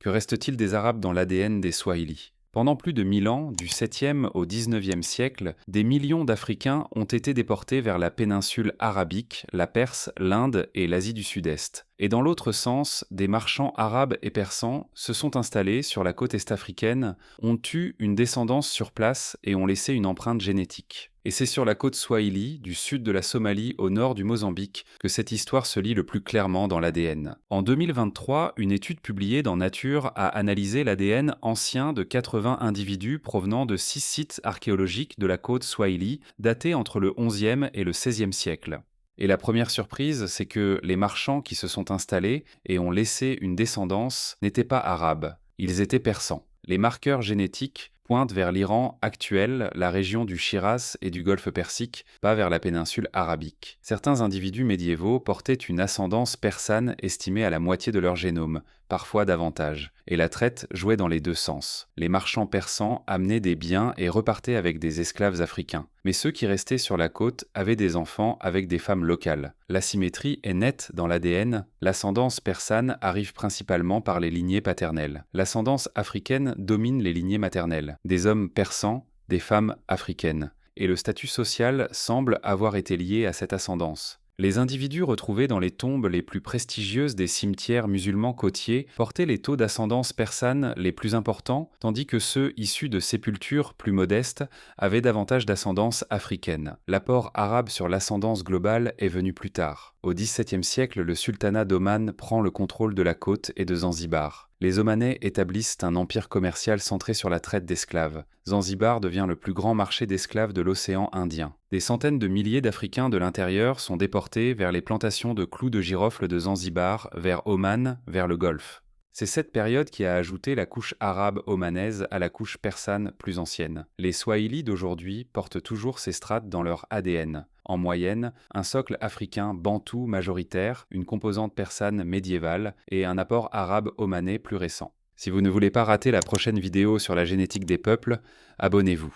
Que reste-t-il des Arabes dans l'ADN des Swahili? Pendant plus de 1000 ans, du 7e au 19e siècle, des millions d'Africains ont été déportés vers la péninsule arabique, la Perse, l'Inde et l'Asie du Sud-Est. Et dans l'autre sens, des marchands arabes et persans se sont installés sur la côte est-africaine, ont eu une descendance sur place et ont laissé une empreinte génétique. Et c'est sur la côte Swahili, du sud de la Somalie au nord du Mozambique, que cette histoire se lit le plus clairement dans l'ADN. En 2023, une étude publiée dans Nature a analysé l'ADN ancien de 80 individus provenant de 6 sites archéologiques de la côte Swahili, datés entre le 11e et le 16e siècle. Et la première surprise, c'est que les marchands qui se sont installés et ont laissé une descendance n'étaient pas arabes, ils étaient persans. Les marqueurs génétiques pointent vers l'Iran actuel, la région du Shiraz et du Golfe Persique, pas vers la péninsule arabique. Certains individus médiévaux portaient une ascendance persane estimée à la moitié de leur génome, parfois davantage, et la traite jouait dans les deux sens. Les marchands persans amenaient des biens et repartaient avec des esclaves africains. Mais ceux qui restaient sur la côte avaient des enfants avec des femmes locales. L'asymétrie est nette dans l'ADN, l'ascendance persane arrive principalement par les lignées paternelles. L'ascendance africaine domine les lignées maternelles. Des hommes persans, des femmes africaines. Et le statut social semble avoir été lié à cette ascendance. Les individus retrouvés dans les tombes les plus prestigieuses des cimetières musulmans côtiers portaient les taux d'ascendance persane les plus importants, tandis que ceux issus de sépultures plus modestes avaient davantage d'ascendance africaine. L'apport arabe sur l'ascendance globale est venu plus tard. Au XVIIe siècle, le sultanat d'Oman prend le contrôle de la côte et de Zanzibar. Les Omanais établissent un empire commercial centré sur la traite d'esclaves. Zanzibar devient le plus grand marché d'esclaves de l'océan Indien. Des centaines de milliers d'Africains de l'intérieur sont déportés vers les plantations de clous de girofle de Zanzibar, vers Oman, vers le Golfe. C'est cette période qui a ajouté la couche arabe omanaise à la couche persane plus ancienne. Les Swahili d'aujourd'hui portent toujours ces strates dans leur ADN. En moyenne, un socle africain bantou majoritaire, une composante persane médiévale et un apport arabe omanais plus récent. Si vous ne voulez pas rater la prochaine vidéo sur la génétique des peuples, abonnez-vous.